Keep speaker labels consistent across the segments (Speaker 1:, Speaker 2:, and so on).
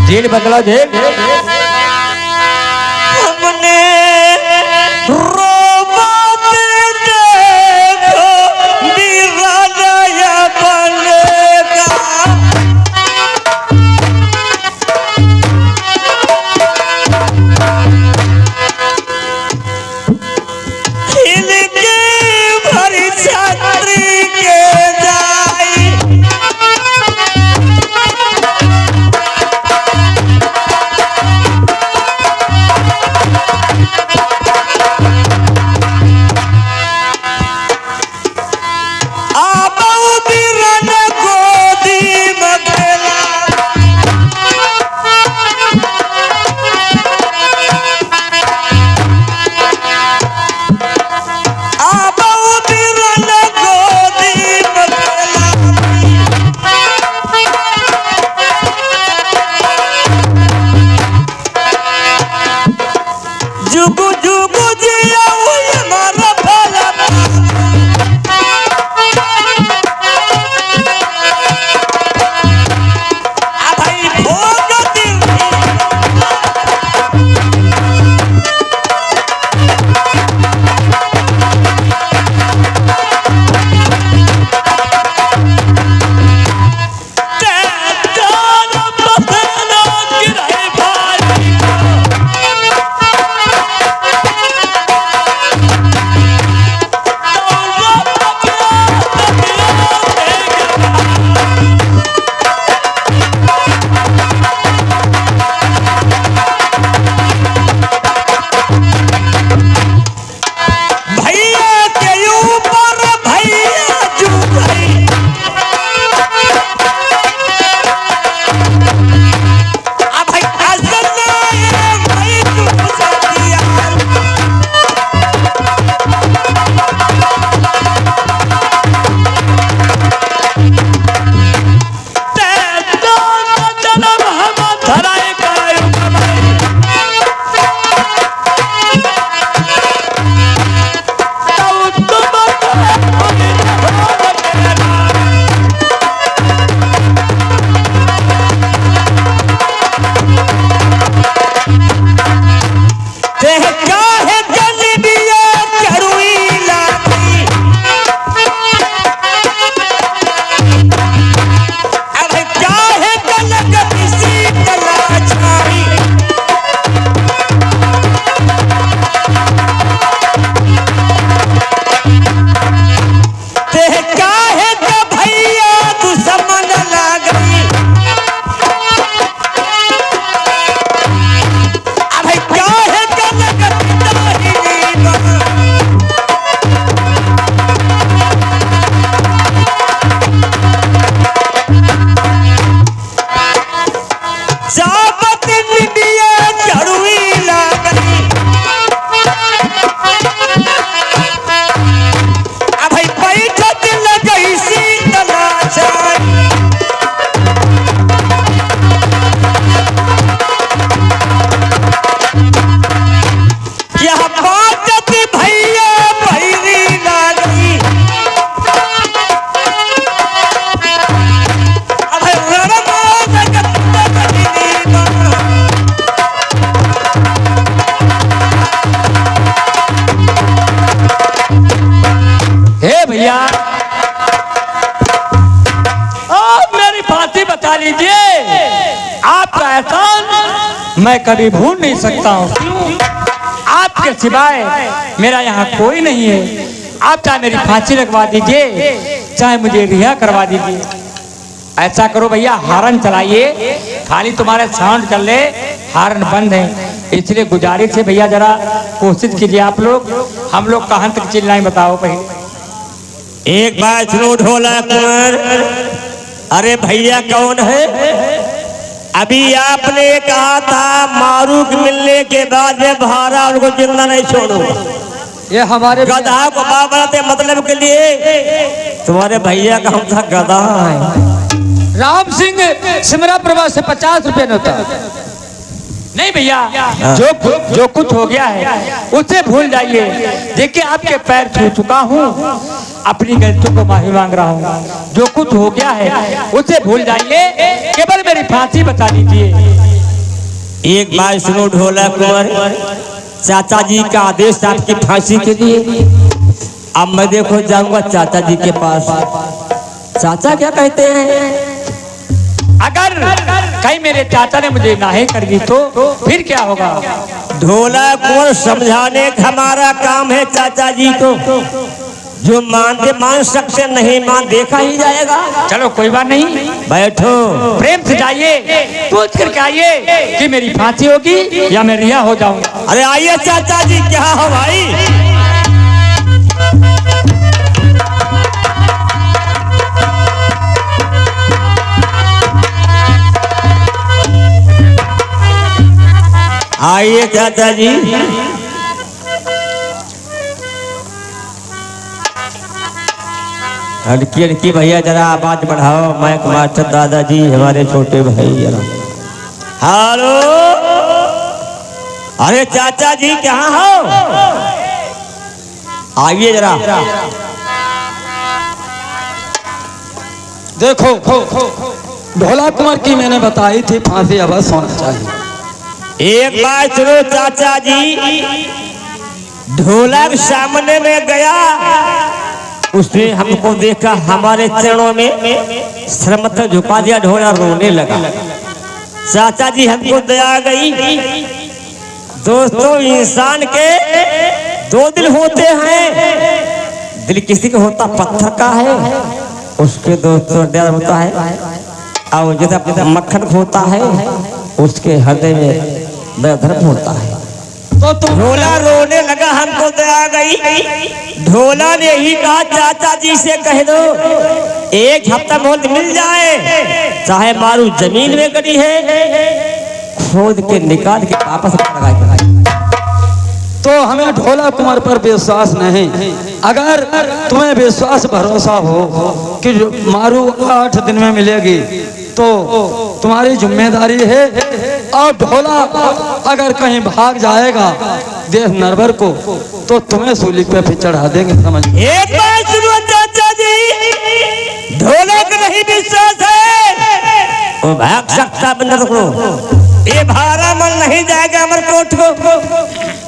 Speaker 1: झील बदला झील
Speaker 2: हमने रोबाते देखो निराया बनेगा इनके भरी छात्री के जाई जुगु जुगु जिया हमारा भला भाई भोग दिल
Speaker 1: मैं कभी भूल नहीं सकता हूँ। आपके सिवाय मेरा यहाँ कोई नहीं है। आप चाहे मेरी फांसी लगवा दीजिए, चाहे मुझे रिहा करवा दीजिए। ऐसा करो भैया, हारन चलाइए, खाली तुम्हारे साउंड चल ले, हारन बंद है। इसलिए गुजारिश है भैया, जरा कोशिश कीजिए आप लोग। हम लोग कहाँ तक चिल्लाएं बताओ पहले।
Speaker 2: एक बार सुनो ढोलक कुंवर। अरे भैया कौन है? अभी आपने कहा था मारू के मिलने के बाद में भारा उनको जिंदा नहीं छोड़ूंगा।
Speaker 1: ये हमारे
Speaker 2: गधा को बाप बनाते मतलब के लिए। तुम्हारे भैया का हम था गधा है।
Speaker 1: राम सिंह सिमरा प्रभा से 50 रुपए होता नहीं भैया। जो कुछ हो गया है उसे भूल जाइए। देखिए आपके पैर छू चुका हूँ, अपनी गलतियों को माफी मांग रहा हूँ। जो कुछ हो गया है उसे भूल जाइए, केवल मेरी फांसी बता दीजिए।
Speaker 2: एक बार सुनो ढोलक कुंवर, चाचा जी का आदेश आपकी फांसी के लिए। अब मैं देखो जाऊंगा चाचा जी के पास। चाचा क्या कहते हैं?
Speaker 1: अगर कहीं मेरे चाचा ने मुझे नाहे कर दी तो फिर क्या होगा?
Speaker 2: ढोलक कुंवर समझाने का हमारा काम है चाचा जी को। जो मानते मान सकते, नहीं मान देखा ही जाएगा।
Speaker 1: चलो कोई बात नहीं,
Speaker 2: बैठो।
Speaker 1: प्रेम से जाइए, सोच करके आइए कि मेरी फांसी होगी या मैं रिहा हो जाऊंगा।
Speaker 2: अरे आइए चाचा जी, क्या हो भाई? आइए चाचा जी। हल्की हल्की भैया जरा आवाज बढ़ाओ। मैं मास्टर दादाजी, हमारे छोटे भाई जरा। हेलो, अरे चाचा जी कहाँ हो? आइए जरा।
Speaker 3: देखो ढोला कुंवर की मैंने बताई थी फांसी अवश्य होना चाहिए।
Speaker 2: एक बार सुनो चाचा जी, ढोलक सामने में गया, उसने हमको देखा, हमारे चरणों में सरमत झुका दिया, ढोला रोने लगा। चाचा जी हमको दया गई। दोस्तों, इंसान के दो दिल होते हैं। दिल किसी का होता पत्थर का है, उसके दोस्तों डर होता है, और जैसे अपने मक्खन होता है उसके हृदय में दर्द होता है। तो ढोला रोने लगा, हमको दया गई। ढोला ने ही कहा चाचा जी से कह दो एक हफ्ता मोहलत मिल जाए, चाहे मारू जमीन में गड़ी है, खोद के निकाल के वापस लगा।
Speaker 3: तो हमें ढोला कुंवर पर विश्वास नहीं। अगर तुम्हें विश्वास भरोसा हो कि मारू 8 दिन में मिलेगी तो तुम्हारी जिम्मेदारी है। और ढोला अगर कहीं भाग जाएगा देश नरवर को, तो तुम्हें सूली पे फिर चढ़ा देंगे। समझ
Speaker 2: एक बात सुनो चाचा जी, ढोला का नहीं विश्वास है, वो भाग सकता बंदर को। ये भारा मन नहीं जाएगा अमरकोट को।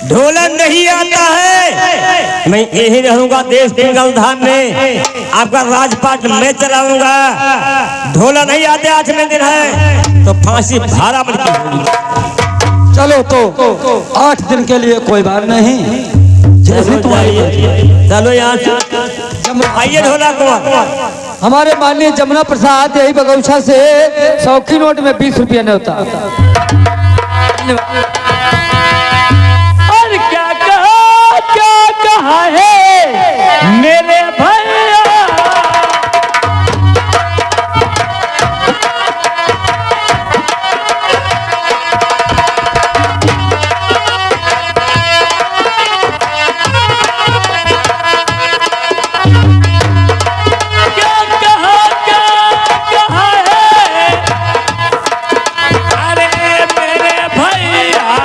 Speaker 2: ढोला नहीं आता है, मैं यही रहूंगा देश पिंगल धाम में, आपका राजपाट मैं चलाऊंगा। ढोला नहीं आते, 8वें दिन है तो फांसी भारा मन की होगी।
Speaker 3: चलो तो 8 दिन के लिए कोई बात नहीं। जैसे तुम्हारी
Speaker 2: चलो यहाँ से आइए ढोला कुंवर।
Speaker 1: हमारे माननीय जमुना प्रसाद यही बगौछा से 100 की नोट में 20 रुपया ने होता। और क्या कहा है मेरे भैया, अरे मेरे भैया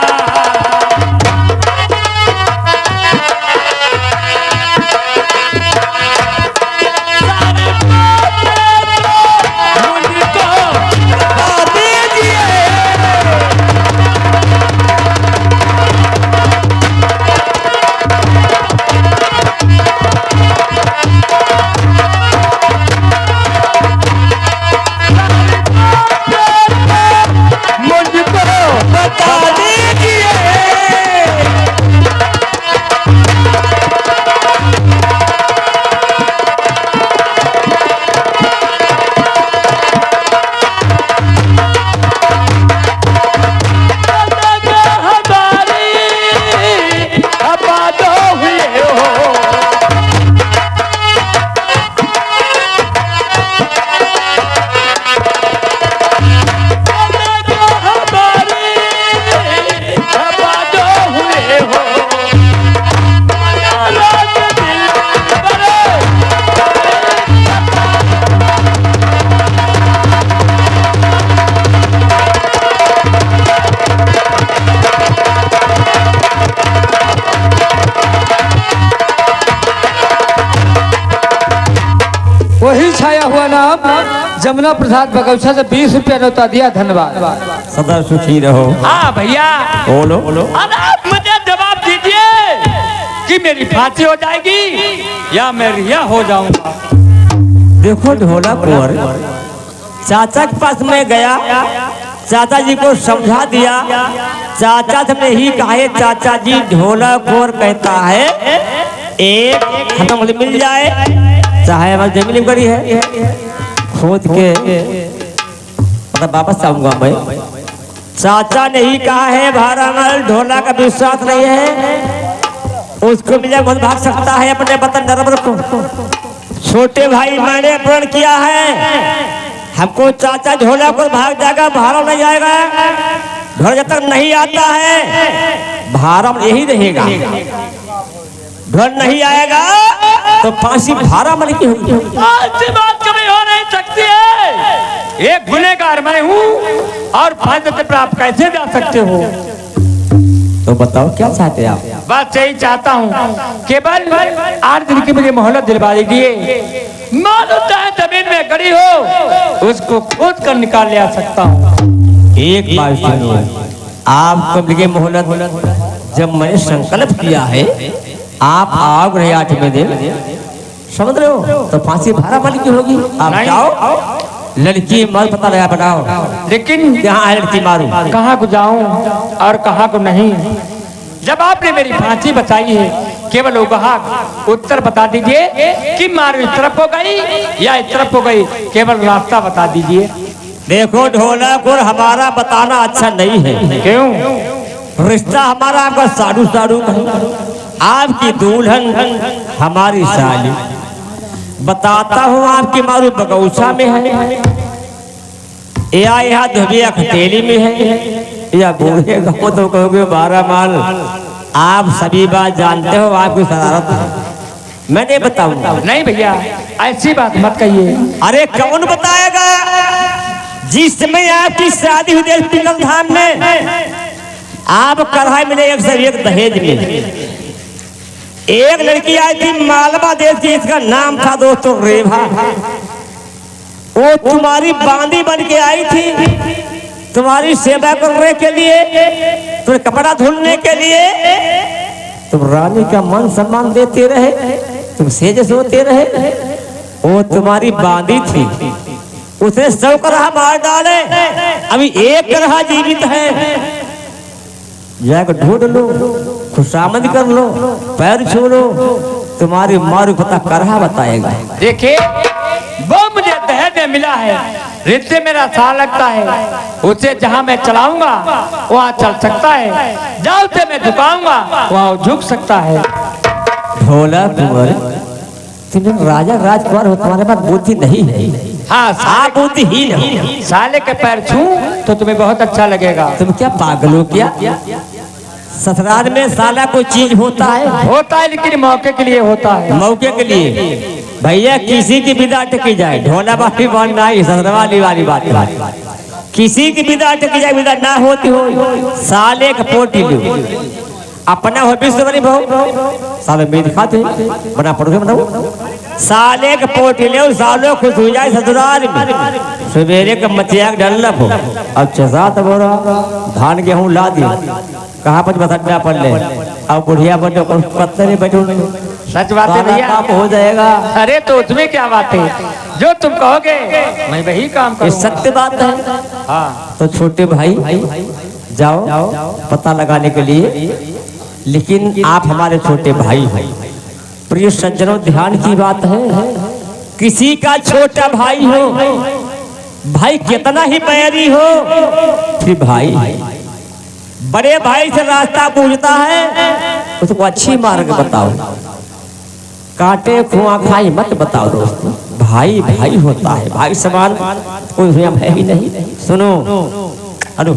Speaker 4: जमुना प्रसाद बगौछा से 20 रुपया नौता दिया, धन्यवाद।
Speaker 2: सदा सुखी रहो।
Speaker 1: हाँ भैया,
Speaker 2: बोलो।
Speaker 1: अब आप मुझे जवाब दीजिए कि मेरी फांसी हो जाएगी या मैं रिहा हो जाऊंगा।
Speaker 2: देखो ढोला कुंवर, चाचा के पास में गया, चाचा जी को समझा दिया। चाचा ने ही कहा है, चाचा जी ढोला कुंवर कहता है एक खत्म मिल जाए, चाहे हमारी जमीन बड़ी है, खोद के मतलब वापस आऊंगा मैं। चाचा ने ही कहा है, भारमल ढोला का विश्वास नहीं है, उसको मिले बहुत भाग सकता है अपने वतन नरबर को। छोटे भाई मैंने प्रण किया है, हमको चाचा ढोला को भाग जाएगा, भारा नहीं जाएगा। ढोला जब तक नहीं आता है भारा यही रहेगा, ढोल नहीं आएगा तो फांसी भारा मन की होगी।
Speaker 1: ऐसी बात कभी हो नहीं सकती है। एक गुनहगार मैं हूँ और फायदे से प्राप्त कैसे जा सकते हो?
Speaker 2: तो बताओ क्या चाहते हैं आप?
Speaker 1: बस यही चाहता हूँ, केवल 8 दिन की मुझे मोहलत दिलवा दीजिए। मानो चाहे जमीन में गड़ी हो, उसको खोद कर निकाल ले आ सकता हूँ।
Speaker 2: एक बात सुनिए, आपको मिले मोहलत, जब मैंने संकल्प किया है आप आओ रहे 8वें दिन, समझ रहे हो, तो फांसी भारा मन की होगी। आप जाओ, लड़की मर पता लगा बताओ,
Speaker 1: लेकिन
Speaker 2: यहाँ लड़की मारू,
Speaker 1: कहाँ को जाऊं और कहाँ को नहीं। जब आपने मेरी फांसी बचाई है, केवल वो उत्तर बता दीजिए कि मारू इस तरफ हो गई या इस तरफ हो गई, केवल रास्ता बता दीजिए।
Speaker 2: देखो ढोला को हमारा बताना अच्छा नहीं है।
Speaker 1: क्यों?
Speaker 2: रिश्ता हमारा आपका साधु साधु, आपकी दुल्हन हमारी साली। बताता हूँ आपकी मारू बगौछा में है या यहाँ धुबिया खटेली में है या बूढ़े गाँव, तो कहोगे 12 माल। आप सभी बात जानते हो, आपकी शरारत है, मैं नहीं बताऊंगा।
Speaker 1: नहीं भैया, ऐसी बात मत कहिए।
Speaker 2: अरे कौन बताएगा? जिस समय आपकी शादी हुई थी पिंगल धाम में, आप कढ़ाई मिले 1 से 1 दहेज में। एक लड़की आई थी मालवा देश की, इसका नाम था दोस्तों रेभा। वो तुम्हारी बांदी बन के आई थी, तुम्हारी सेवा करने के लिए, तुम्हें कपड़ा धुलने के लिए। तुम रानी का मान सम्मान देते रहे, तुम सेज सोते रहे। वो तुम्हारी बांदी थी, उसने 100 करहा मार डाले, अभी 1 करहा जीवित है। जाकर ढूंढ लो, खुशामद कर लो, पैर छू लो, तुम्हारी मारू पता करहा बताएगा।
Speaker 1: देखिए, वो मुझे दहेज में मिला है, रिश्ते मेरा साल लगता है, उसे जहाँ मैं चलाऊंगा वहाँ चल सकता है, जहाँ से मैं झुकाऊंगा वहाँ झुक सकता है।
Speaker 2: ढोला कुंवर, तुम राजा राजकुमार हो, तुम्हारे पास बुद्धि नहीं है।
Speaker 1: हाँ,
Speaker 2: आप बुद्धिहीन हो।
Speaker 1: साले के पैर छू तो तुम्हें बहुत अच्छा लगेगा।
Speaker 2: तुम क्या पागल हो क्या? ससुराल में साला कोई चीज होता है,
Speaker 1: लेकिन मौके के लिए होता है।
Speaker 2: मौके के लिए भैया किसी की विदा अटकी जाए, ढोला वाली बात नहीं, ससुराली वाली बात। किसी की विदा अटकी जाए, विदा ना होती हो, साले का पोटी लो, अपना हो विश्व बनी भाव साले में दिखाते बना पड़ोगे बनाओ। साले का पोटी ले, सालों खुश हो जाए ससुराल में। सवेरे का मचिया डल हो, अब 6-7 बोरा धान गेहूँ ला दिया, कहाँ पर बसटना पड़ ले, अब बुढ़िया बने पत्ते नहीं बैठो।
Speaker 1: सच बात है भैया,
Speaker 2: काम हो जाएगा।
Speaker 1: अरे तो उसमें क्या बात है, जो तुम कहोगे मैं वही काम
Speaker 2: ये
Speaker 1: करूंगा।
Speaker 2: सत्य बात है।
Speaker 1: हाँ,
Speaker 2: तो छोटे भाई जाओ पता लगाने के लिए, लेकिन आप हमारे छोटे भाई हो। प्रिय सज्जनों, ध्यान की बात है, किसी का छोटा भाई हो, भाई कितना ही बैरी हो, फिर भाई बड़े भाई से रास्ता पूछता है, उसको अच्छी मार्ग बताओ, काटे कुआं खाई मत बताओ दोस्तों। भाई भाई होता है, भाई समान कोई है ही नहीं। सुनो, अनु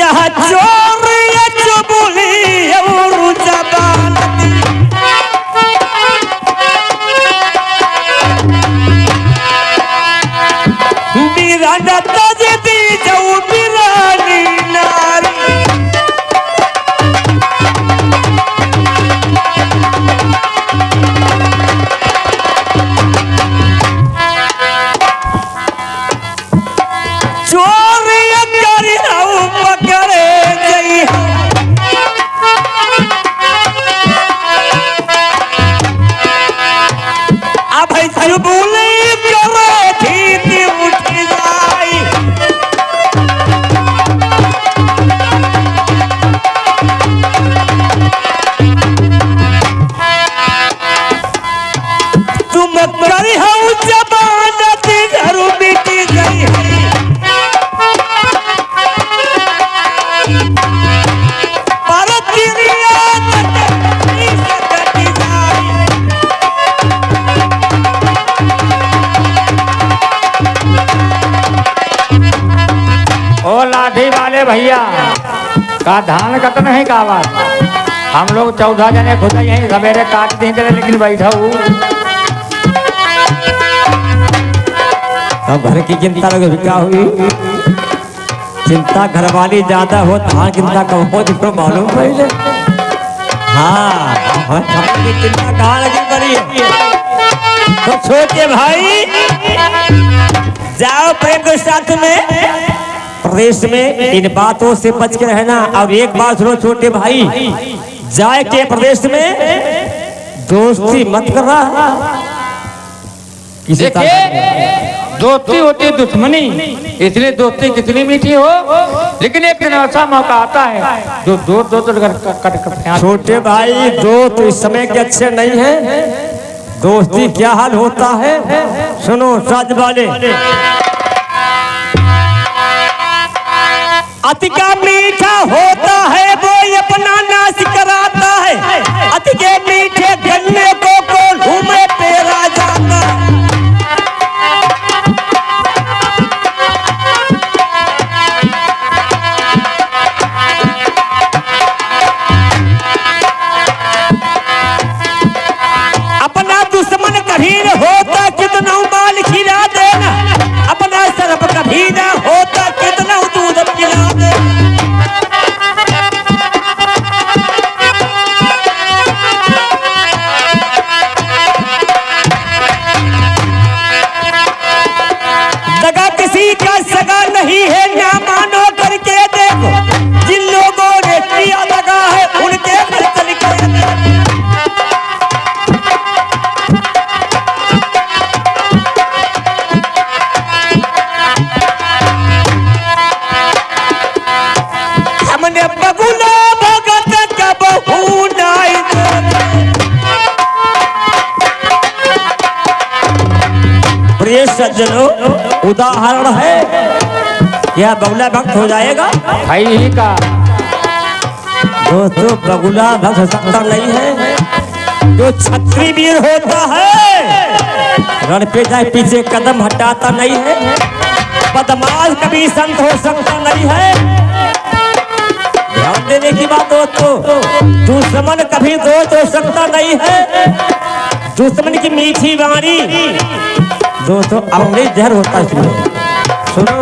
Speaker 2: कहा चोर या चुगली और जबान बीराना तज दी जाऊ बीरानी नारी चोर या करी राऊ पकड़े गई अब चुगली करो थी उठ जाई तुम करी हूँ जमानत घर मिट गई पर तिरिया कटी जाई
Speaker 4: ओ लाठी वाले भैया का धान कतन है का बात। हम लोग 14 जने खुद यहीं सवेरे काट देंगे, लेकिन बैठा हूँ
Speaker 2: अब घर की चिंता लगे क्या हुई। चिंता घर वाली ज्यादा हो धान चिंता कम हो जिसको मालूम पहले। हाँ धान की चिंता कहाँ लगी पड़ी है। तो छोटे भाई जाओ प्रेम के साथ में प्रदेश में इन बातों से बच के रहना। अब एक बात सुनो छोटे भाई, जाए के प्रदेश में दोस्ती मत कर रहा किसी
Speaker 4: देखिए दोस्ती होती दुश्मनी, इसलिए दोस्ती कितनी मीठी हो, लेकिन एक दिन ऐसा मौका आता है जो दोस्त कट कर।
Speaker 2: छोटे भाई दोस्त इस समय के अच्छे नहीं है। दोस्ती क्या हाल होता है सुनो साज वाले। अति का मीठा होता है वो अपना नाश कराता है। अति के मीठे गन्ने को घूमे पेरा जाता है। अपना दुश्मन कभी न होता कितना माल खिला देना। अपना सरप कभी न होता कितना दूध पिला देना। दगा किसी का सगा नहीं है ना मानो करके देखो। जिन लोगों ने किया दगा है उनके घर चल के हमने बगुला भगत का बहू नाई प्रिय सज्जनों उदाहरण है यह बगुला भक्त हो जाएगा
Speaker 4: भाई ही का
Speaker 2: दोस्तों। बगुला भक्त हो सकता नहीं है। जो छत्री वीर होता है रण पे जाए पीछे कदम हटाता नहीं है। बदमाश कभी संत हो सकता नहीं है। ध्यान देने की बात दोस्तों, दुश्मन कभी दोस्त हो सकता नहीं है। दुश्मन की मीठी वाणी दोस्तों अमृत जहर होता है। सुनो